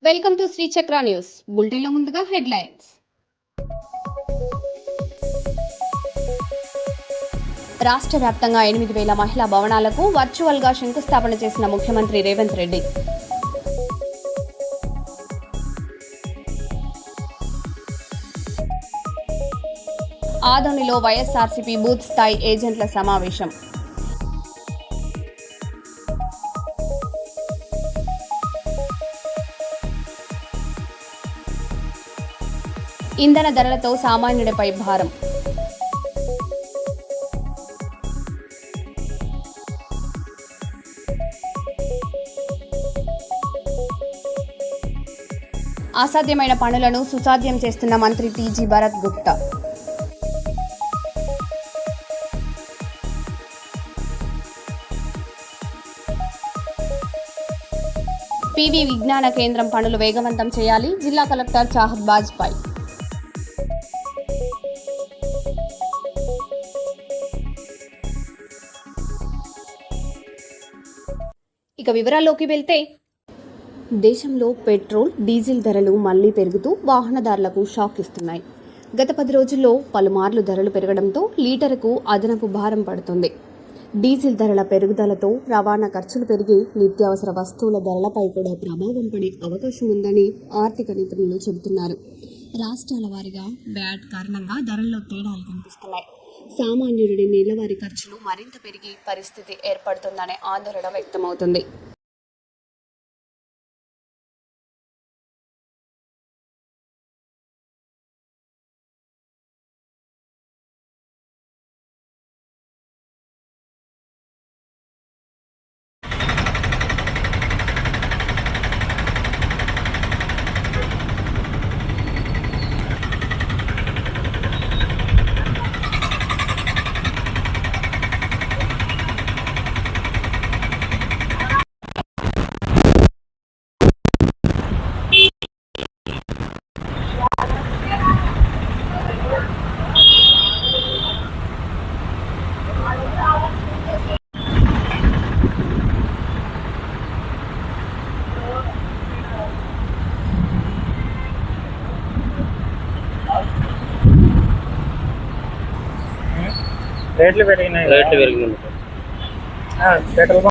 Welcome to Shri చక్ర news బులెటిన్లో ముందుగా హెడ్లైన్స్. రాష్ట్ర వ్యాప్తంగా 8,000 మహిళా భవనాలకు వర్చువల్ గా శంకుస్థాపన చేసిన ముఖ్యమంత్రి రేవంత్ రెడ్డి. ఆదోనిలో వైఎస్ఆర్సీపీ బూత్ స్థాయి ఏజెంట్ల సమావేశం. ఇంధన ధరలతో సామాన్యుడిపై భారం. అసాధ్యమైన పనులను సుసాధ్యం చేస్తున్న మంత్రి టీజీ భరత్ గుప్తా. పీవీ విజ్ఞాన కేంద్రం పనులు వేగవంతం చేయాలి, జిల్లా కలెక్టర్ చాహద్ బాజ్పాయ్. ఇక వివరాల్లోకి వెళ్తే, దేశంలో పెట్రోల్, డీజిల్ ధరలు మళ్లీ పెరుగుతూ వాహనదారులకు షాక్ ఇస్తున్నాయి. గత 10 రోజుల్లో పలుమార్లు ధరలు పెరగడంతో లీటరుకు అదనపు భారం పడుతుంది. డీజిల్ ధరల పెరుగుదలతో రవాణా ఖర్చులు పెరిగి నిత్యావసర వస్తువుల ధరలపై కూడా ప్రభావం పడే అవకాశం ఉందని ఆర్థిక నిపుణులు చెబుతున్నారు. రాష్ట్రాల వారీగా వ్యాట్ కారణంగా ధరల్లో తేడాలు కనిపిస్తున్నాయి. సామాన్యుడి నెలవారీ ఖర్చులు మరింత పెరిగి పరిస్థితి ఏర్పడుతుందనే ఆందోళన వ్యక్తమవుతుంది. రేట్లు పెరిగినాయి. పెట్రోల్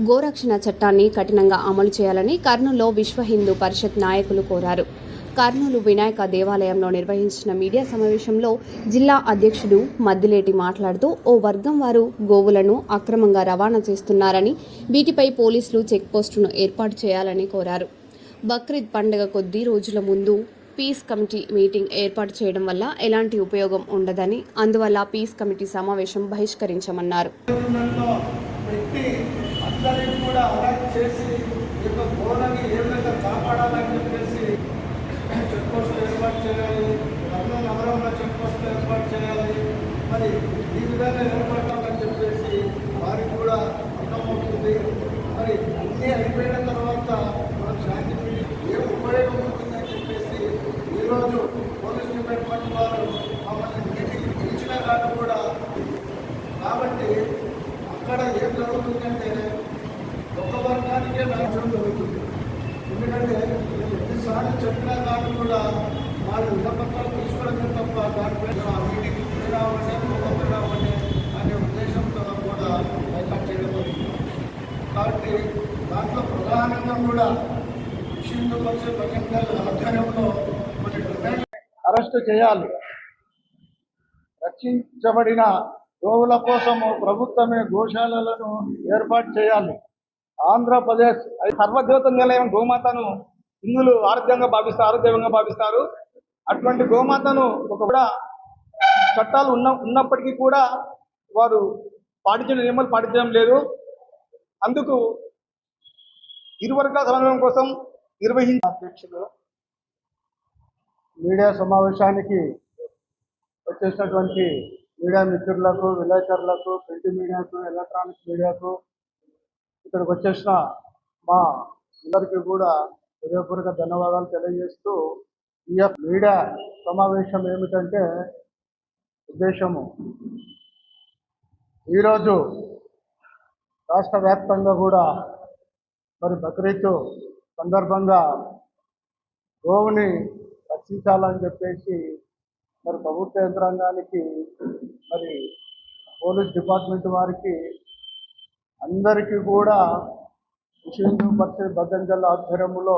గోరక్షణ చట్టాన్ని కఠినంగా అమలు చేయాలని కర్నూలులో విశ్వ హిందూ పరిషత్ నాయకులు కోరారు. కర్నూలు వినాయక దేవాలయంలో నిర్వహించిన మీడియా సమావేశంలో జిల్లా అధ్యక్షుడు మద్దిలేటి మాట్లాడుతూ, ఓ వర్గం వారు గోవులను అక్రమంగా రవాణా చేస్తున్నారని, వీటిపై పోలీసులు చెక్పోస్టును ఏర్పాటు చేయాలని కోరారు. బక్రీద్ పండుగ కొద్ది రోజుల ముందు పీస్ కమిటీ మీటింగ్ ఏర్పాటు చేయడం వల్ల ఎలాంటి ఉపయోగం ఉండదని, అందువల్ల పీస్ కమిటీ సమావేశం బహిష్కరించమన్నారు. అందరినీ కూడా అలర్ట్ చేసి గోడని ఏ విధంగా కాపాడాలని చెప్పేసి చెక్ పోస్టులు ఏర్పాటు చేయాలి, కర్నూలు నగరంలో చెక్ పోస్టులు ఏర్పాటు చేయాలి. మరి వారు మమ్మల్ని మీటింగ్ పిలిచినా కానీ కూడా. కాబట్టి అక్కడ ఏం జరుగుతుందంటే ఒక వర్గానికే నాశనం జరుగుతుంది. ఎందుకంటే మేము ఎన్నిసార్లు చెప్పినా కానీ కూడా వాళ్ళు విన్నపత్రాలు తీసుకోవడమే తప్ప దానిపై ఆ మీటింగ్ పోయినామనే పోకపోయినామనే అనే ఉద్దేశంతో కూడా బైకాట్ చేయడం జరుగుతుంది. కాబట్టి దాంట్లో ప్రధానంగా కూడా హిందూ పరిషత్ బజరంగ దళ ఆధ్వర్యంలో కొన్ని డిమాండ్ అరెస్టు చేయాలి. రక్షించబడిన గోవుల కోసము ప్రభుత్వమే గోశాలలను ఏర్పాటు చేయాలి. ఆంధ్రప్రదేశ్ సర్వదేవత నిలయం గోమాతను హిందువులు ఆరోగ్యంగా భావిస్తారు. అటువంటి గోమాతను కూడా చట్టాలు ఉన్నప్పటికీ కూడా వారు నియమాలు పాటించడం లేదు. అందుకు ఇరు వర్గాల సమన్వయం కోసం అధ్యక్షులు మీడియా సమావేశానికి వచ్చేసినటువంటి మీడియా మిత్రులకు, విలేకరులకు, ప్రింట్ మీడియాకు, ఎలక్ట్రానిక్ మీడియాకు, ఇక్కడికి వచ్చేసిన మా అందరికీ కూడా హృదయపూర్వక ధన్యవాదాలు తెలియజేస్తూ, ఈ యొక్క మీడియా సమావేశం ఏమిటంటే ఉద్దేశము, ఈరోజు రాష్ట్ర వ్యాప్తంగా కూడా మరి బక్రీద్ సందర్భంగా గోవుని రక్షించాలని చెప్పేసి మరి ప్రభుత్వ యంత్రాంగానికి, మరి పోలీస్ డిపార్ట్మెంట్ వారికి అందరికీ కూడా హిందూ పరిషత్ బజరంగ దళ ఆధ్వర్యంలో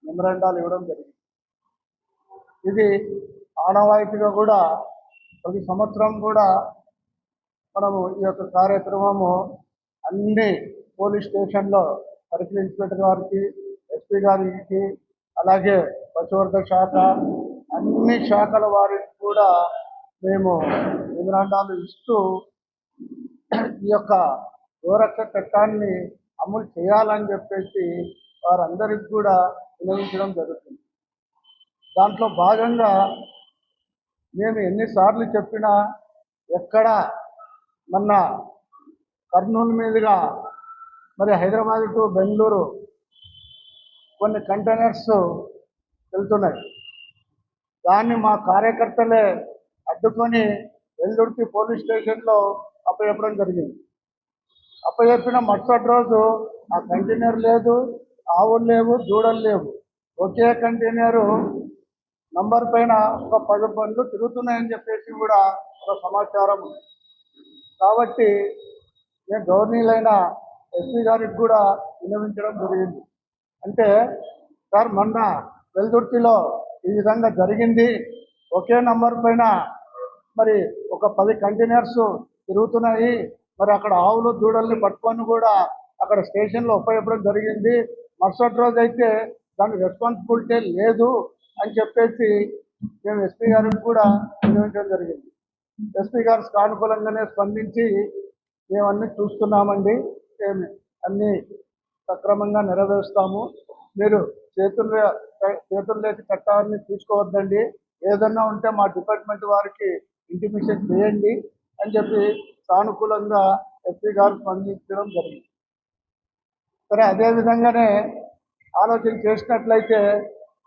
మెమరాండాలు ఇవ్వడం జరిగింది. ఇది ఆనవాయితీగా కూడా ప్రతి సంవత్సరం కూడా మనము ఈ యొక్క కార్యక్రమము అన్ని పోలీస్ స్టేషన్లో సర్కిల్ ఇన్స్పెక్టర్ గారికి, ఎస్పీ గారికి, అలాగే పశువర్ధక శాఖ, అన్ని శాఖల వారికి కూడా మేము మెమరాండాలు ఇస్తూ ఈ యొక్క గోరక్ష చట్టాన్ని అమలు చేయాలని చెప్పేసి వారందరికీ కూడా వినవించడం జరుగుతుంది. దాంట్లో భాగంగా మేము ఎన్నిసార్లు చెప్పినా ఎక్కడ మొన్న కర్నూలు మీదుగా మరి హైదరాబాద్ టు బెంగళూరు కొన్ని కంటైనర్స్ వెళ్తున్నాయి. దాన్ని మా కార్యకర్తలే అడ్డుకొని వెల్లుర్తి పోలీస్ స్టేషన్లో అప్పచెప్పడం జరిగింది. అప్పచెప్పిన మరుసటి రోజు ఆ కంటైనర్ లేదు, ఆవులు లేవు, దూడలు లేవు. ఒకే కంటైనరు నంబర్ పైన ఒక 10 బండ్లు తిరుగుతున్నాయని చెప్పేసి కూడా ఒక సమాచారం ఉంది. కాబట్టి నేను గవర్నీలైన ఎస్పీ గారికి కూడా విన్నవించడం జరిగింది. అంటే సార్, మొన్న వెల్దుర్తిలో ఈ విధంగా జరిగింది, ఒకే నంబర్ పైన మరి ఒక 10 కంటైనర్స్ తిరుగుతున్నాయి, మరి అక్కడ ఆవులు దూడల్ని పట్టుకొని కూడా అక్కడ స్టేషన్లో ఒప్పచెప్పడం జరిగింది. మరుసటి రోజు అయితే దాని రెస్పాన్సిబిలిటీ లేదు అని చెప్పేసి మేము ఎస్పీ గారికి కూడా వినియోగించడం జరిగింది. ఎస్పీ గారు సానుకూలంగానే స్పందించి మేమన్నీ చూస్తున్నామండి, అన్నీ సక్రమంగా నెరవేరుస్తాము, మీరు చేతుల్లోకి చట్టాన్ని తీసుకోవద్దండి, ఏదన్నా ఉంటే మా డిపార్ట్మెంట్ వారికి ఇంటిమేషన్ చేయండి అని చెప్పి సానుకూలంగా ఎస్పీ గారు స్పందించడం జరిగింది. సరే, అదేవిధంగానే ఆలోచన చేసినట్లయితే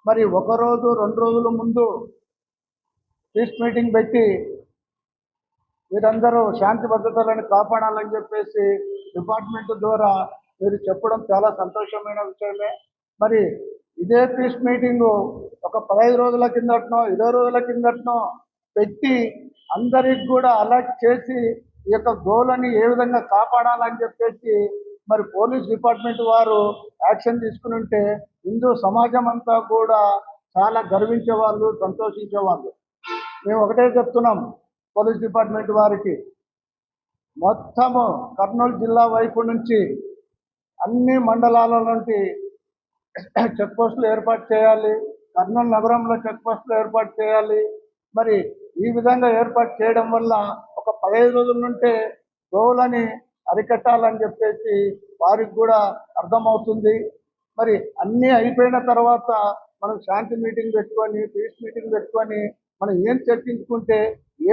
మరి 1 రోజు 2 రోజుల ముందు పీస్ మీటింగ్ పెట్టి మీరందరూ శాంతి భద్రతలను కాపాడాలని చెప్పేసి డిపార్ట్మెంట్ ద్వారా మీరు చెప్పడం చాలా సంతోషమైన విషయమే. మరి ఇదే పీస్ మీటింగు ఒక 15 రోజుల కిందటనో 20 రోజుల కిందటనో పెట్టి అందరికి కూడా అలర్ట్ చేసి ఈ యొక్క గోలని ఏ విధంగా కాపాడాలని చెప్పేసి మరి పోలీస్ డిపార్ట్మెంట్ వారు యాక్షన్ తీసుకుని ఉంటే హిందూ సమాజం అంతా కూడా చాలా గర్వించేవాళ్ళు, సంతోషించేవాళ్ళు. మేము ఒకటే చెప్తున్నాం పోలీస్ డిపార్ట్మెంట్ వారికి, మొత్తము కర్నూలు జిల్లా వైపు నుంచి అన్ని మండలాల నుండి చెక్ పోస్టులు ఏర్పాటు చేయాలి, కర్నూలు నగరంలో చెక్ పోస్టులు ఏర్పాటు చేయాలి. మరి ఈ విధంగా ఏర్పాటు చేయడం వల్ల ఒక 15 రోజుల నుంటే గోవులని అరికట్టాలని చెప్పేసి వారికి కూడా అర్థమవుతుంది. మరి అన్నీ అయిపోయిన తర్వాత మనం శాంతి మీటింగ్ పెట్టుకొని, పీస్ మీటింగ్ పెట్టుకొని మనం ఏం చర్చించుకుంటే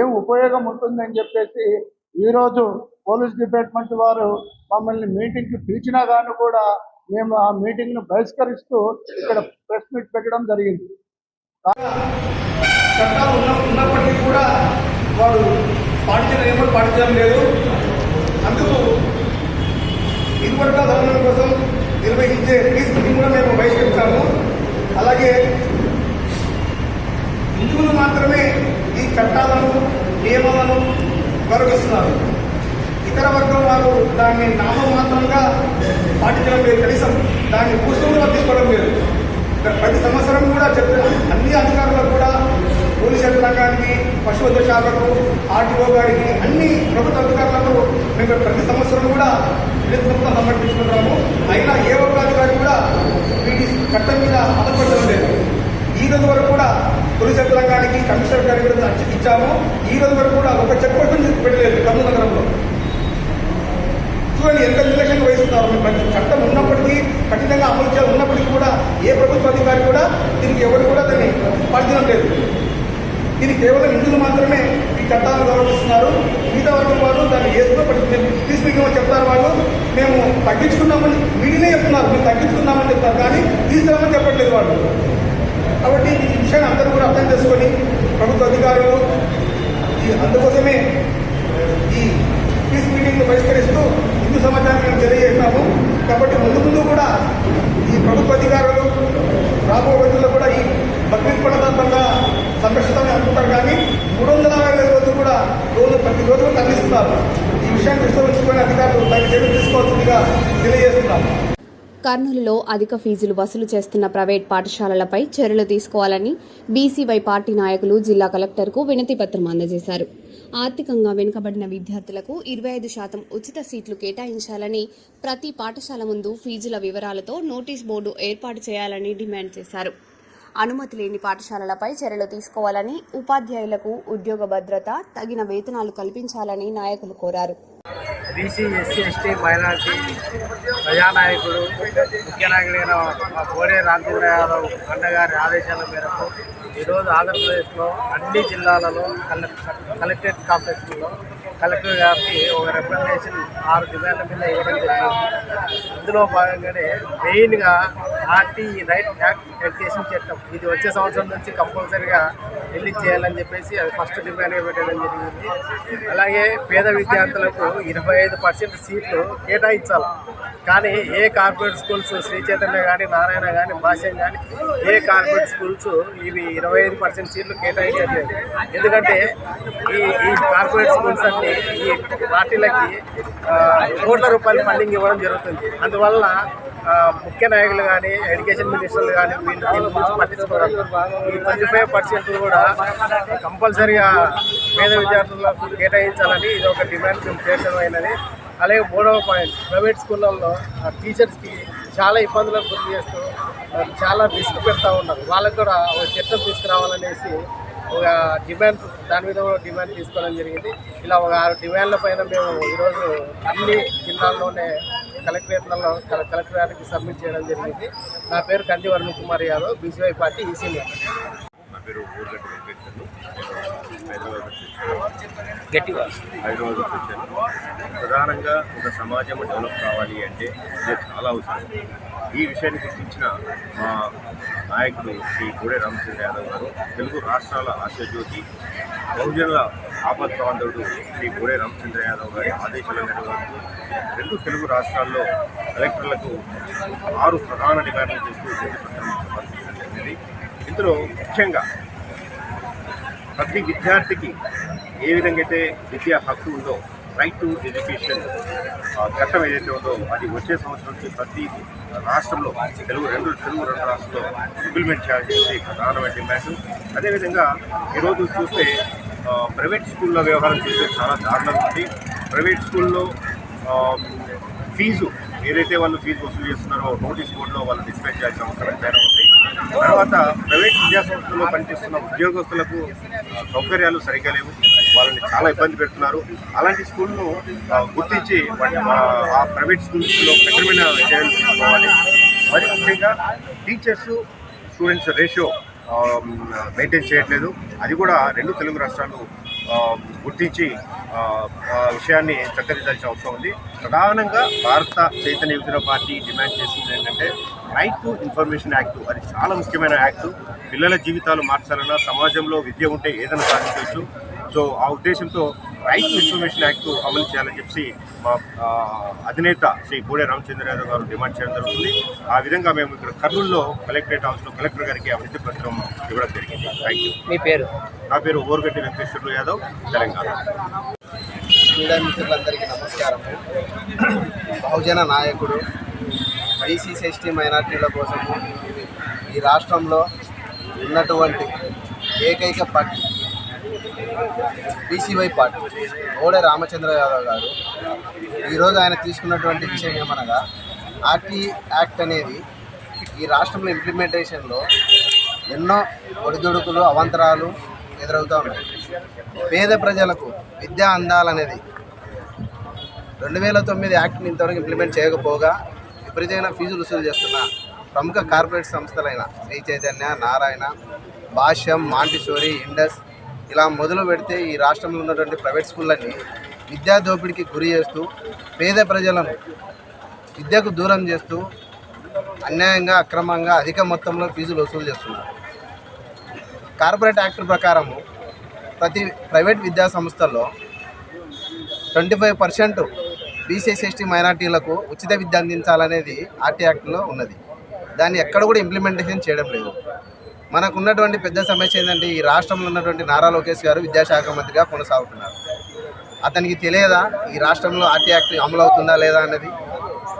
ఏం ఉపయోగం ఉంటుందని చెప్పేసి ఈరోజు పోలీస్ డిపార్ట్మెంట్ వారు మమ్మల్ని మీటింగ్కి పిలిచినా కానీ కూడా మేము ఆ మీటింగ్ను బహిష్కరిస్తూ ఇక్కడ ప్రెస్ మీట్ పెట్టడం జరిగింది. చట్టాలు ఉన్నప్పటికీ కూడా వారు పాటించిన నియమాలు పాటించడం లేదు. అందుకు ఇరువర్గాల సమన్వయం కోసం నిర్వహించే పీస్ మీటింగ్ కూడా మేము బహిష్కరించాము. అలాగే హిందువులు మాత్రమే ఈ చట్టాలను నియమాలను గౌరవిస్తున్నారు. ఇతర వర్గం వారు దాన్ని నామమాత్రంగా పాటించడం లేదు, కనీసం దాన్ని పుస్తకంలో తీసుకోవడం లేదు. ప్రతి సంవత్సరం కూడా చెప్పిన అన్ని అధికారులకు కూడా పోలీస్ యంత్రాంగానికి, పశువైద్య శాఖకు, ఆర్టీఓ గారికి, అన్ని ప్రభుత్వ అధికారులకు మేము ప్రతి సంవత్సరం కూడా వినతిపత్రం సమర్పించుకుంటాము. అయినా ఏ ఒక్క అధికారి కూడా వీటి చట్టం మీద ఆధారపడడం లేదు. ఈ రోజు వరకు కూడా పోలీస్ యంత్రాంగానికి, కమిషనర్ గారికి కూడా ఇచ్చాము. ఈ రోజు వరకు కూడా ఒక చెక్ పోస్ట్ పెట్టలేదు కర్నూలు నగరంలో. చూడండి ఎంత నిర్లక్ష్యంగా వహిస్తున్నారు. ప్రతి చట్టం ఉన్నప్పటికీ, కఠినంగా అమలు చేయాలి ఉన్నప్పటికీ కూడా ఏ ప్రభుత్వ అధికారి కూడా దీనికి ఎవరు కూడా దాన్ని పాటించడం లేదు. ఇది కేవలం హిందువులు మాత్రమే ఈ చట్టాలను గౌరవిస్తున్నారు. మిగతా వర్గం వాళ్ళు దాన్ని వేసుకుని తీసుకుని చెప్తారు. వాళ్ళు మేము తగ్గించుకున్నామని మీడియానే చెప్తున్నారు, మేము తగ్గించుకున్నామని చెప్తారు, కానీ తీసుకురామని చెప్పట్లేదు వాళ్ళు. కాబట్టి ఈ విషయాన్ని అందరూ కూడా అర్థం చేసుకొని ప్రభుత్వ అధికారులు అందుకోసమే ఈ పీస్ మీటింగ్ బహిష్కరిస్తూ హిందూ సమాజాన్ని మేము తెలియజేస్తాము. కాబట్టి ముందు కూడా ఈ ప్రభుత్వ అధికారులు రాబో రోజుల్లో కూడా ఈ బక్రీద్ పండుగ సంరక్షిస్తామని అనుకుంటారు, కానీ 365 రోజులు కూడా ప్రతిరోజు తరలిస్తున్నారు. ఈ విషయాన్ని దృష్టిలో ఉంచుకొని అధికారులు దాన్ని చర్యలు తీసుకోవాల్సిందిగా తెలియజేస్తున్నాము. కర్నూలులో అధిక ఫీజులు వసూలు చేస్తున్న ప్రైవేట్ పాఠశాలలపై చర్యలు తీసుకోవాలని బీసీవై పార్టీ నాయకులు జిల్లా కలెక్టర్కు వినతిపత్రం అందజేశారు. ఆర్థికంగా వెనుకబడిన విద్యార్థులకు 25% ఉచిత సీట్లు కేటాయించాలని, ప్రతి పాఠశాల ముందు ఫీజుల వివరాలతో నోటీస్ బోర్డు ఏర్పాటు చేయాలని డిమాండ్ చేశారు. అనుమతి లేని పాఠశాలలపై చర్యలు తీసుకోవాలని, ఉపాధ్యాయులకు ఉద్యోగ భద్రత, తగిన వేతనాలు కల్పించాలని నాయకులు కోరారు. బీసీ, ఎస్సీ, ఎస్టీ, మైనార్టీ ప్రజానాయకుడు, ముఖ్య నాయకులైన మా కోడే రామచంద్ర యాదవ్ అన్నగారి ఆదేశాల మేరకు ఈరోజు ఆంధ్రప్రదేశ్లో అన్ని జిల్లాలలో కలెక్టరేట్ కాంప్లెక్స్లో కలెక్టర్ గారికి ఒక రిప్రజెంటేషన్ 6 డిమాండ్ల మీద ఇవ్వడం జరిగింది. అందులో భాగంగానే మెయిన్గా రైట్ యాక్ట్ ఎడ్యుకేషన్ చట్టం ఇది వచ్చే సంవత్సరం నుంచి కంపల్సరీగా రిలీజ్ చేయాలని చెప్పేసి అది ఫస్ట్ డిమాండ్గా పెట్టడం జరిగింది. అలాగే పేద విద్యార్థులకు 25% సీట్లు కేటాయించాలి. కానీ ఏ కార్పొరేట్ స్కూల్స్, శ్రీ చైతన్య కానీ, నారాయణ కానీ, భాష్యం కానీ, ఏ కార్పొరేట్ స్కూల్స్ ఇవి 25% సీట్లు కేటాయించట్లేదు. ఎందుకంటే ఈ కార్పొరేట్ స్కూల్స్ అన్ని ఈ పార్టీలకి కోట్ల రూపాయలు ఫండింగ్ ఇవ్వడం జరుగుతుంది. అందువల్ల ముఖ్య నాయకులు కానీ, ఎడ్యుకేషన్ మినిస్టర్లు కానీ వీళ్ళు దీని గురించి పట్టించుకోవడం. ఈ 25% కూడా కంపల్సరీగా పేద విద్యార్థులకు కేటాయించాలని ఇది ఒక డిమాండ్ మేము చేయడం అయినది. అలాగే 3వ పాయింట్, ప్రైవేట్ స్కూళ్ళల్లో టీచర్స్కి చాలా ఇబ్బందులకు గురి చేస్తూ చాలా రిస్క్ పెడతా ఉన్నారు. వాళ్ళకు కూడా ఒక చట్టం తీసుకురావాలనేసి ఒక డిమాండ్, దాని మీద కూడా డిమాండ్ తీసుకోవడం జరిగింది. ఇలా ఒక 6 డిమాండ్ల పైన మేము ఈరోజు అన్ని జిల్లాల్లోనే కలెక్టరేట్లలో కలెక్టర్ గారికి సబ్మిట్ చేయడం జరిగింది. నా పేరు కంది Varun Kumar Yadav, BCY party EC నేత. నా పేరు ఊర్గడ్డి వెంకటేశ్వర్లు. హైదరాబాద్ వచ్చాను. ప్రధానంగా ఒక సమాజం డెవలప్ కావాలి అంటే ఇది చాలా అవసరం. ఈ విషయాన్ని గుర్తించిన మా నాయకుడు శ్రీ కోడే రామచంద్ర యాదవ్ గారు, తెలుగు రాష్ట్రాల ఆశాజ్యోతి, బహుజనుల ఆపద్బాంధవుడు శ్రీ కోడే రామచంద్ర యాదవ్ గారి ఆదేశాల మేరకు 2 తెలుగు రాష్ట్రాల్లో కలెక్టర్లకు 6 ప్రధాన డిమాండ్లు చేస్తూ వినతిపత్రం సమర్పించడం జరిగింది. ఇందులో ముఖ్యంగా ప్రతి విద్యార్థికి ఏ విధంగా అయితే విద్యా హక్కు ఉందో, రైట్ టు ఎడ్యుకేషన్ చట్టం ఏదైతే ఉందో అది వచ్చే సంవత్సరం నుంచి ప్రతి రాష్ట్రంలో రెండు రాష్ట్రాల్లో ఇంప్లిమెంట్ చేయాల్సి ప్రధానమైన డిమాండ్. అదేవిధంగా ఈరోజు చూస్తే ప్రైవేట్ స్కూల్లో వ్యవహారం చేస్తే చాలా దారుణంగా ఉంది. ప్రైవేట్ స్కూల్లో ఫీజు ఏదైతే వాళ్ళు ఫీజు వసూలు చేస్తున్నారో నోటీస్ బోర్డులో వాళ్ళు డిస్ప్లే చేయాల్సిన అవసరం ఎంతైనా ఉంది. తర్వాత ప్రైవేట్ విద్యాసంస్థల్లో పనిచేస్తున్న ఉద్యోగస్తులకు సౌకర్యాలు సరిగ్గా లేవు, వాళ్ళని చాలా ఇబ్బంది పెడుతున్నారు. అలాంటి స్కూల్ను గుర్తించి ఆ ప్రైవేట్ స్కూల్స్లో కఠినమైన చర్యలు తీసుకోవాలి. మరి ముఖ్యంగా టీచర్స్ స్టూడెంట్స్ రేషియో మెయింటైన్ చేయట్లేదు. అది కూడా 2 తెలుగు రాష్ట్రాలు గుర్తించి విషయాన్ని చక్కదిద్దాల్సిన అవసరం ఉంది. ప్రధానంగా భారత చైతన్య యువజన పార్టీ డిమాండ్ చేస్తుంది ఏంటంటే రైట్ టు ఇన్ఫర్మేషన్ యాక్ట్. అది చాలా ముఖ్యమైన యాక్టు. పిల్లల జీవితాలు మార్చాలన్నా, సమాజంలో విద్య ఉంటే ఏదైనా సాధించవచ్చు. సో ఆ ఉద్దేశంతో రైట్ టు ఇన్ఫర్మేషన్ యాక్ట్ అమలు చేయాలని చెప్పి మా అధినేత శ్రీ కోడే రామచంద్ర యాదవ్ గారు డిమాండ్ చేయడం జరుగుతుంది. ఆ విధంగా మేము ఇక్కడ కర్నూలులో కలెక్టరేట్ హౌస్లో కలెక్టర్ గారికి ఆ వినతి పత్రం ఇవ్వడం జరిగింది. Thank you. మీ పేరు? నా పేరు ఓరుగంటి వెంకటేశ్వర్లు యాదవ్, తెలంగాణ. మీడియా మిత్రులందరికీ నమస్కారం. బహుజన నాయకుడు, బీసీ ఎస్టీ మైనార్టీల కోసం ఈ రాష్ట్రంలో ఉన్నటువంటి ఏకైక పార్టీ బీసీవై పార్టీ కోడే రామచంద్ర యాదవ్ గారు ఈరోజు ఆయన తీసుకున్నటువంటి విషయం ఏమనగా ఆర్టీ యాక్ట్ అనేది ఈ రాష్ట్రంలో ఇంప్లిమెంటేషన్లో ఎన్నో ఒడిదుడుకులు అవాంతరాలు ఎదురవుతూ ఉన్నాయి. పేద ప్రజలకు విద్య అందాలనేది 2009 యాక్ట్ని ఇంతవరకు ఇంప్లిమెంట్ చేయకపోగా విపరీతమైన ఫీజులు వసూలు చేస్తున్న ప్రముఖ కార్పొరేట్ సంస్థలైన శ్రీ చైతన్య, నారాయణ, భాష్యం, మాంటిసోరీ, ఇండస్ ఇలా మొదలు పెడితే ఈ రాష్ట్రంలో ఉన్నటువంటి ప్రైవేట్ స్కూళ్ళని విద్యా దోపిడీకి గురి చేస్తూ పేద ప్రజలను విద్యకు దూరం చేస్తూ అన్యాయంగా అక్రమంగా అధిక మొత్తంలో ఫీజులు వసూలు చేస్తున్నారు. కార్పొరేట్ యాక్ట్ ప్రకారము ప్రతి ప్రైవేట్ విద్యా సంస్థల్లో 25% బీసీ ఎస్టీ మైనార్టీలకు ఉచిత విద్య అందించాలనేది ఆర్టీ యాక్ట్లో ఉన్నది. దాన్ని ఎక్కడ కూడా ఇంప్లిమెంటేషన్ చేయడం లేదు. మనకు ఉన్నటువంటి పెద్ద సమస్య ఏంటంటే ఈ రాష్ట్రంలో ఉన్నటువంటి నారా లోకేష్ గారు విద్యాశాఖ మంత్రిగా కొనసాగుతున్నారు. అతనికి తెలియదా ఈ రాష్ట్రంలో ఆర్టీ యాక్ట్ అమలు అవుతుందా లేదా అన్నది?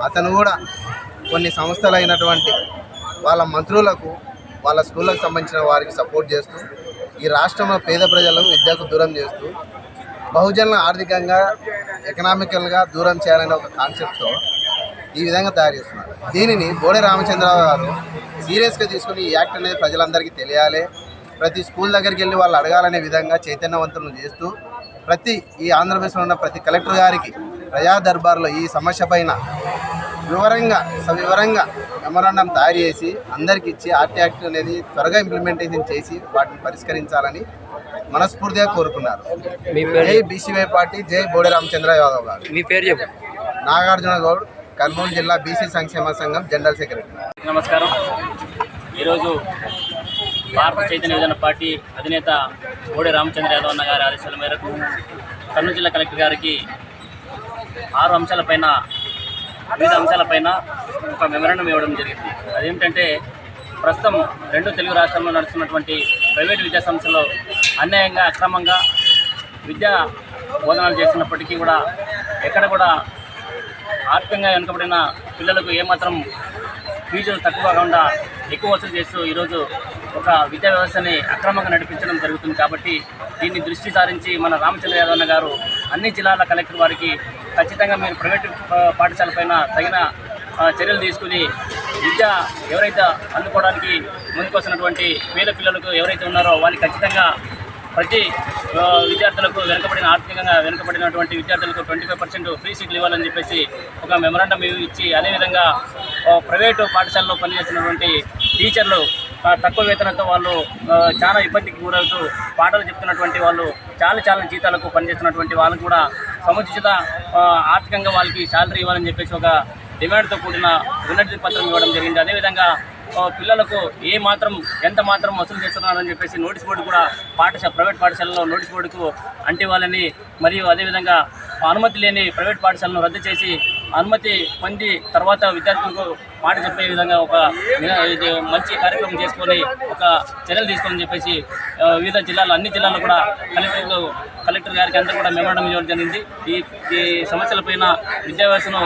అతను కూడా కొన్ని సంస్థలు అయినటువంటి వాళ్ళ మంత్రులకు, వాళ్ళ స్కూళ్ళకు సంబంధించిన వారికి సపోర్ట్ చేస్తూ ఈ రాష్ట్రంలో పేద ప్రజలను విద్యకు దూరం చేస్తూ బహుజనులను ఆర్థికంగా, ఎకనామికల్గా దూరం చేయాలనే ఒక కాన్సెప్ట్తో ఈ విధంగా తయారు చేస్తున్నారు. దీనిని కోడే రామచంద్రరావు గారు సీరియస్గా తీసుకుని ఈ యాక్ట్ అనేది ప్రజలందరికీ తెలియాలి, ప్రతి స్కూల్ దగ్గరికి వెళ్ళి వాళ్ళు అడగాలనే విధంగా చైతన్యవంతులను చేస్తూ ఈ ఆంధ్రప్రదేశ్లో ఉన్న ప్రతి కలెక్టర్ గారికి ప్రజా దర్బార్లో ఈ సమస్య పైన సవివరంగా మెమరాండం తయారు చేసి అందరికీ ఇచ్చి ఆర్టీ యాక్ట్ అనేది త్వరగా ఇంప్లిమెంటేషన్ చేసి వాటిని పరిష్కరించాలని మనస్ఫూర్తిగా కోరుకున్నారు. జై బీసీవై పార్టీ, జై కోడే రామచంద్ర యాదవ్ గారు. మీ పేరు చెప్పు. నాగార్జున గౌడ్, కర్నూలు జిల్లా బీసీ సంక్షేమ సంఘం జనరల్ సెక్రటరీ. నమస్కారం. ఈరోజు భారత చైతన్య యువజన పార్టీ అధినేత కోడే రామచంద్ర యాదవ్ అన్న గారి ఆదేశాల మేరకు కర్నూలు జిల్లా కలెక్టర్ గారికి 6 అంశాలపైన, వివిధ అంశాలపైన ఒక మెమరాండం ఇవ్వడం జరిగింది. అదేంటంటే ప్రస్తుతం 2 తెలుగు రాష్ట్రాల్లో నడుస్తున్నటువంటి ప్రైవేట్ విద్యా సంస్థలు అన్యాయంగా, అక్రమంగా విద్యా బోధనలు చేస్తున్నప్పటికీ కూడా ఎక్కడ కూడా ఆర్థికంగా వెనుకబడిన పిల్లలకు ఏమాత్రం ఫీజులు తక్కువ కాకుండా ఎక్కువ వసూలు చేస్తూ ఈరోజు ఒక విద్యా వ్యవస్థని అక్రమంగా నడిపించడం జరుగుతుంది. కాబట్టి దీన్ని దృష్టి సారించి మన రామచంద్ర యాదవ్ అన్న గారు అన్ని జిల్లాల కలెక్టర్ వారికి ఖచ్చితంగా మీరు ప్రైవేటు పాఠశాలపైన తగిన చర్యలు తీసుకుని విద్య ఎవరైతే అందుకోవడానికి ముందుకొస్తున్నటువంటి పేద పిల్లలకు ఎవరైతే ఉన్నారో వాళ్ళకి ఖచ్చితంగా ప్రతి విద్యార్థులకు ఆర్థికంగా వెనుకబడినటువంటి విద్యార్థులకు 25% ఫ్రీ సీట్లు ఇవ్వాలని చెప్పేసి ఒక మెమరాండం ఇచ్చి, అదేవిధంగా ప్రైవేటు పాఠశాలలో పనిచేస్తున్నటువంటి టీచర్లు తక్కువ వేతనంతో వాళ్ళు చాలా ఇబ్బందికి గురవుతూ పాఠాలు చెప్తున్నటువంటి వాళ్ళు చాలా జీతాలకు పనిచేస్తున్నటువంటి వాళ్ళకు కూడా సముచిత ఆర్థికంగా వాళ్ళకి శాలరీ ఇవ్వాలని చెప్పేసి ఒక డిమాండ్తో కూడిన వినతి పత్రం ఇవ్వడం జరిగింది. అదేవిధంగా పిల్లలకు ఎంత మాత్రం వసూలు చేస్తున్నారని చెప్పేసి నోటీస్ బోర్డు కూడా ప్రైవేట్ పాఠశాలలో నోటీస్ బోర్డుకు అంటివ్వాలని, మరియు అదేవిధంగా అనుమతి లేని ప్రైవేట్ పాఠశాలను రద్దు చేసి అనుమతి పొంది తర్వాత విద్యార్థులకు మాట చెప్పే విధంగా ఒక మంచి కార్యక్రమం చేసుకొని ఒక చర్యలు తీసుకోవాలని చెప్పేసి వివిధ జిల్లాలు, అన్ని జిల్లాల్లో కూడా కలెక్టర్ గారికి అందరూ కూడా మెమరాండం ఇవ్వడం జరిగింది. ఈ సమస్యలపైన విద్యా వ్యవస్థను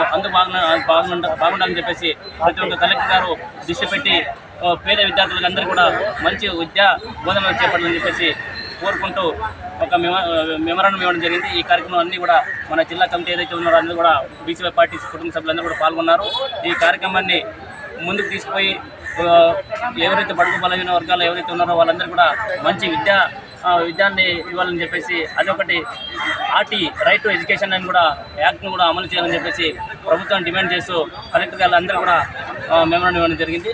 బాగుండాలని చెప్పేసి ప్రతి ఒక్క కలెక్టర్ గారు దృష్టి పెట్టి పేద విద్యార్థులకు అందరూ కూడా మంచి విద్యా బోధనలు చేపట్టాలని చెప్పేసి కోరుకుంటూ ఒక మెమరాండం ఇవ్వడం జరిగింది. ఈ కార్యక్రమం అన్నీ కూడా మన జిల్లా కమిటీ ఏదైతే ఉన్నారో అందరూ కూడా బీసీవై పార్టీ కుటుంబ సభ్యులందరూ కూడా పాల్గొన్నారు. ఈ కార్యక్రమాన్ని ముందుకు తీసుకుపోయి ఎవరైతే బడుగు బలహీన వర్గాలు ఎవరైతే ఉన్నారో వాళ్ళందరూ కూడా మంచి విద్యాన్ని ఇవ్వాలని చెప్పేసి, అదొకటి ఆర్టీ రైట్ టు ఎడ్యుకేషన్ అని కూడా యాక్ట్ను కూడా అమలు చేయాలని చెప్పేసి ప్రభుత్వం డిమాండ్ చేస్తూ కలెక్టర్ గారు అందరూ కూడా మెమరాండం ఇవ్వడం జరిగింది.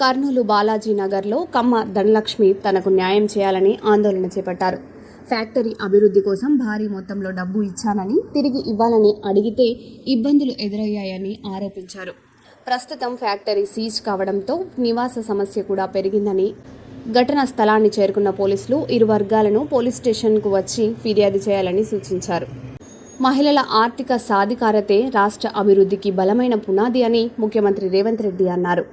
కర్నూలు బాలాజీ నగర్లో కమ్మ ధనలక్ష్మి తనకు న్యాయం చేయాలని ఆందోళన చేపట్టారు. ఫ్యాక్టరీ అభివృద్ధి కోసం భారీ మొత్తంలో డబ్బు ఇచ్చానని తిరిగి ఇవ్వాలని అడిగితే ఇబ్బందులు ఎదురయ్యాయని ఆరోపించారు. ప్రస్తుతం ఫ్యాక్టరీ సీజ్ కావడంతో నివాస సమస్య కూడా పెరిగిందని, ఘటనా స్థలాన్ని చేరుకున్న పోలీసులు ఇరు వర్గాలను పోలీస్ స్టేషన్కు వచ్చి ఫిర్యాదు చేయాలని సూచించారు. మహిళల ఆర్థిక సాధికారతే రాష్ట్ర అభివృద్ధికి బలమైన పునాది అని ముఖ్యమంత్రి రేవంత్ రెడ్డి అన్నారు.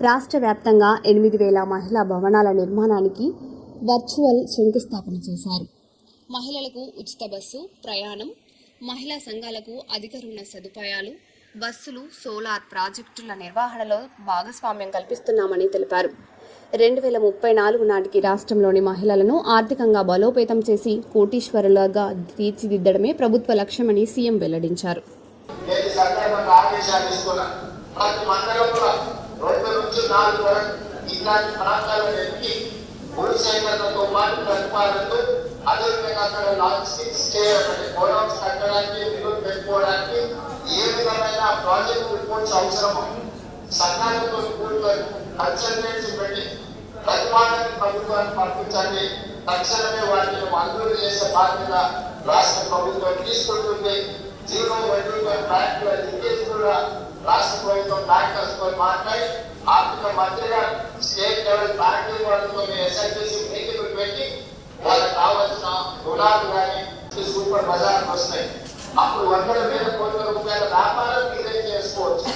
రాష్ట్ర వ్యాప్తంగా 8,000 మహిళా భవనాల నిర్మాణానికి వర్చువల్ శంకుస్థాపన చేశారు. మహిళలకు ఉచిత బస్సు ప్రయాణం, మహిళా సంఘాలకు అధిక రుణ సదుపాయాలు, బస్సులు, సోలార్ ప్రాజెక్టుల నిర్వహణలో భాగస్వామ్యం కల్పిస్తున్నామని తెలిపారు. 2034 నాటికి రాష్ట్రంలోని మహిళలను ఆర్థికంగా బలోపేతం చేసి కోటీశ్వరులుగా తీర్చిదిద్దడమే ప్రభుత్వ లక్ష్యమని సీఎం వెల్లడించారు. ఏ విధమైన ప్రాజెక్ట్ రిపోర్ట్స్ అవసరమో సంఘాలతో కూడుకొని కన్సల్టెన్సీ పెట్టి ప్రతిపాదన ప్రభుత్వాన్ని పంపించండి. తక్షణమే వాటిని మంజూరు చేసే బాధ్యత రాష్ట్ర ప్రభుత్వం తీసుకుంటుంది. జీరో వడ్డీతో బ్యాంకుల లింకేజ్ కూడా రాష్ట్ర ప్రభుత్వం బ్యాంకర్స్ తో మాట్లాడి ఆర్థిక మంత్రిగా స్టేట్ లెవెల్ బ్యాంకింగ్ వాళ్ళతో ఎస్ఐటీసీ మీటింగ్ పెట్టి వాళ్ళకి కావాల్సిన రుణాలు కానీ సూపర్ బజార్ వస్తాయి. అప్పుడు 100,000 కోట్ల రూపాయల వ్యాపారం మీరే చేసుకోవచ్చు,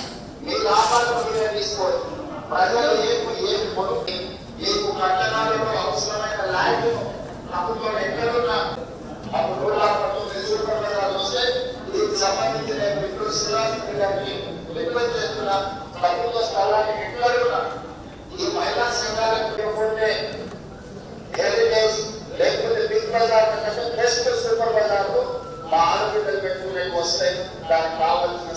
మీ లాభాలను మీరే తీసుకోవచ్చు. ప్రజలు ఏమి కొనుక్కి మీకు పట్టణాలలో అవసరమైన ల్యాండ్ ప్రభుత్వం ఎక్కడున్నా అప్పుడు 119 సూపర్ బజార్ వస్తే దీనికి సంబంధించిన రిక్వెస్ట్ చేస్తున్న ప్రభుత్వ స్థలాన్ని ఎక్కడున్నా ఈ మహిళా సంఘాలకు ఇవ్వకుంటే హెరిటేజ్ లేకపోతే బిగ్ బజార్ కంటే బెస్ట్ సూపర్ బజార్ మా ఆరోగ్యాలు పెట్టుకునే వస్తాయి. దానికి కావాల్సిన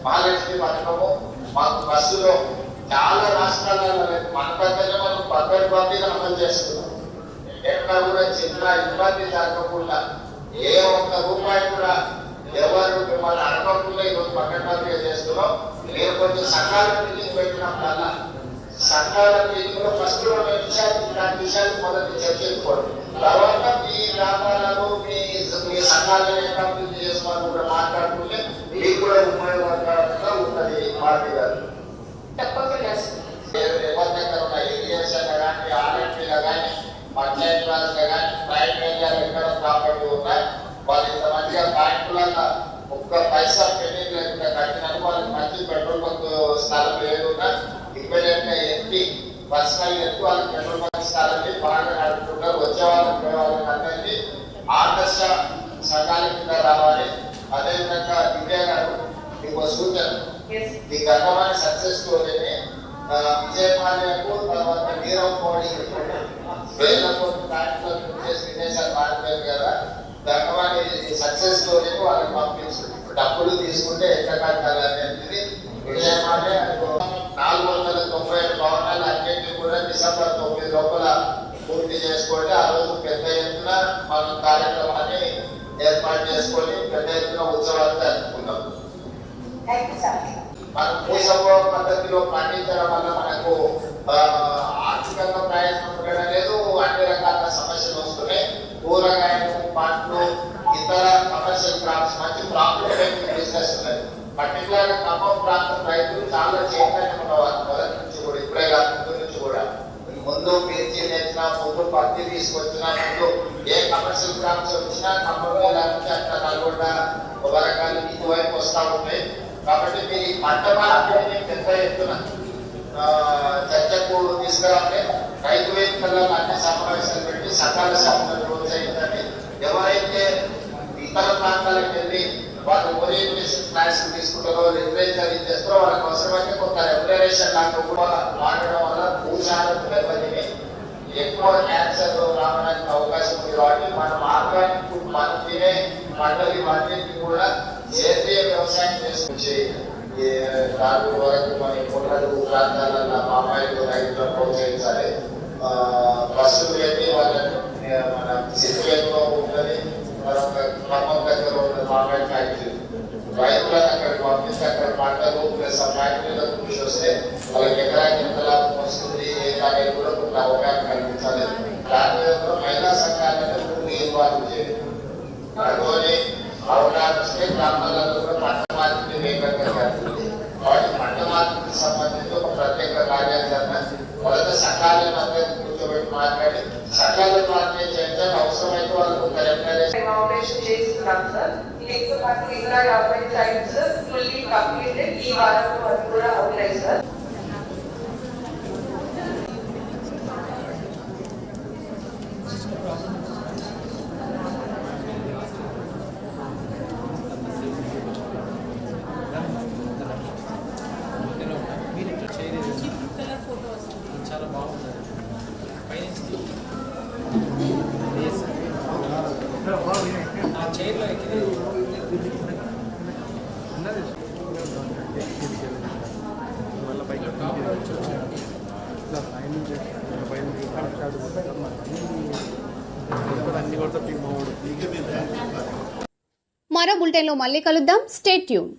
మహాలక్ష్మి పథకము మాకు బస్సులో చాలా రాష్ట్రాలలో మన దగ్గర మనం పద్ధతిగా అమలు చేస్తున్నాం. ఎక్కడ కూడా చిన్న ఇబ్బంది జరగకుండా ఏ ఒక్క రూపాయి కూడా ఎవరు మిమ్మల్ని అడగకుండా ఈరోజు పక్కన చేస్తున్నాం. మీరు కొంచెం సంఘాల మీటింగ్ పెట్టినప్పుడల్లా సంఘాల మీటింగ్ లో ఫస్ట్ 2 నిమిషాలు ఇలాంటి విషయాలు మొదటి చర్చించుకోండి. తర్వాత మీ గ్రామాలలో మీ సంఘాలను ఎట్లా అభివృద్ధి చేసుకోవాలని కూడా మాట్లాడుకుంటే మీకు కూడా ఉపయోగకరంగా ఉంటుంది. పార్టీ గారు ఎవరి దగ్గర ఉన్న ఏరియాస్లో కానీ ఆర్ఎంపీలో కానీ పంచాయత్ రాజ్లో కానీ ప్రైవేట్ ఏరియాలో ఎక్కడ ప్రాపర్టీ ఉన్నాయి వాళ్ళు ఇంతమందిగా బ్యాంకులలో ఒక్క పైసా పెండింగ్ లేకుండా కట్టినందుకు వాళ్ళకి మంచి పెట్రోల్ బంక్ స్థలం లేకుండా ఇమ్మీడియట్ గా ఎత్తి పర్సనల్ ఎత్తి వాళ్ళకి పెట్రోల్ బంక్ స్థలాన్ని బాగా నడుపుకుంటారు. వచ్చే వాళ్ళకి అందరికీ ఆదర్శ సంఘాల కింద రావాలి. అదేవిధంగా దివ్య గారు మీకు సూచన ఈ గతమైన సక్సెస్ స్టోరీని విజయమాల్యకు తర్వాత నీరవ్ మోడీ వేల కోట్ల బ్యాంకులో చేసి విదేశాలు మారిపోయారు కదా, గతమైన సక్సెస్ స్టోరీని వాళ్ళకి పంపించు. డబ్బులు తీసుకుంటే ఎట్లా కట్టాలి అనేది విజయమాల్య 497 భవనాలు అన్నింటినీ కూడా డిసెంబర్ 9 లోపల పూర్తి చేసుకోండి. ఆ రోజు పెద్ద ఎత్తున మనం కార్యక్రమాన్ని ఏర్పాటు చేసుకొని పెద్ద ఎత్తున ఉత్సవాలు జరుపుకుంటాం. మనం భూసంభవ పద్ధతిలో పండించడం వల్ల మనకు ఆర్థికంగా ప్రయోజనం ఉండడం లేదు. అన్ని రకాల సమస్యలు వస్తున్నాయి. కూరగాయలు, పండ్లు, ఇతర కమర్షియల్ క్రాప్స్ మంచి ప్రాఫిట్ బిజినెస్ ఉన్నది. పర్టికులర్ ఖమ్మం ప్రాంతం రైతులు చాలా చైతన్యం ఉన్నవారు మొదటి నుంచి కూడా, ఇప్పుడే కాదు ముందు నుంచి కూడా. ముందు మిర్చి తెచ్చినా, ముందు పత్తి తీసుకొచ్చినా, ముందు ఏ కమర్షియల్ క్రాప్స్ వచ్చినా ఖమ్మం జిల్లా నుంచి అట్లా నల్గొండ వరకాలు ఇటువైపు వస్తూ ఉంటాయి. కాబట్టి మీరు ఈ పంట మార్కెట్ని పెద్ద ఎత్తున చర్చకు తీసుకురావాలి. రైతు వేదికల్లో అన్ని సమావేశాలు పెట్టి సకాల సభలను ప్రోత్సహించండి. ఎవరైతే ఇతర ప్రాంతాలకు వెళ్ళి వాళ్ళు ఓరియంటేషన్ క్లాస్ తీసుకుంటారో, లిటరేచర్ చేస్తారో వాళ్ళకి అవసరమైతే కొంత రెగ్యులరేషన్ లాగా కూడా వాడడం వల్ల భూసారం దెబ్బతిని ఎక్కువ క్యాన్సర్ రావడానికి అవకాశం ఉంది. కాబట్టి మనం ఆర్గానిక్ ఫుడ్, మనం తినే పంటలు ఇవన్నింటినీ కూడా సేంద్రియ వ్యవసాయం చేసుకొచ్చి దాని వరకు మన కొండలు ప్రాంతాలలో మామాయిలు రైతులను ప్రోత్సహించాలి. బస్సులు వెళ్ళి వాళ్ళని మన సిద్ధులో ఉంటుంది, మరొక ఖమ్మం దగ్గర ఉన్న మామిడి ఫ్యాక్టరీ రైతులను అక్కడికి పంపిస్తే అక్కడ పంటలు ప్లస్ ఫ్యాక్టరీలకు కృషి వస్తే వాళ్ళకి ఎకరానికి ఎంత లాభం వస్తుంది అనేది కూడా కొంత అవగాహన కల్పించాలి. దాని విధంగా మహిళా సంఘాలను పూర్తి ఇన్వాల్వ్ చేయాలి. అందుకని అవగాహన వస్తే గ్రామాలలో కూడా పంట మార్పిడి వేగంగా జరుగుతుంది. కాబట్టి పంట మార్పిడికి సంబంధించి ఒక ప్రత్యేక కార్యాచరణ మొదట సంఘాల మధ్య కూర్చోబెట్టి మాట్లాడి సంఘాల మార్పిడి చేయించాలి. అవసరమైతే వాళ్ళకు ఒక ఇనాగ్రేషన్ చేస్తున్నాం సార్. నెక్స్ట్ మనకు ఇంకా 50 సైట్స్ ఫుల్లీ కంప్లీటెడ్ ఈ వారంలో అది కూడా అవుతాయి సార్. చాలా బాగుంది. ఆ చైర్లో ఎక్కింది. మరో బులెటిన్లో మళ్ళీ కలుద్దాం. Stay tune.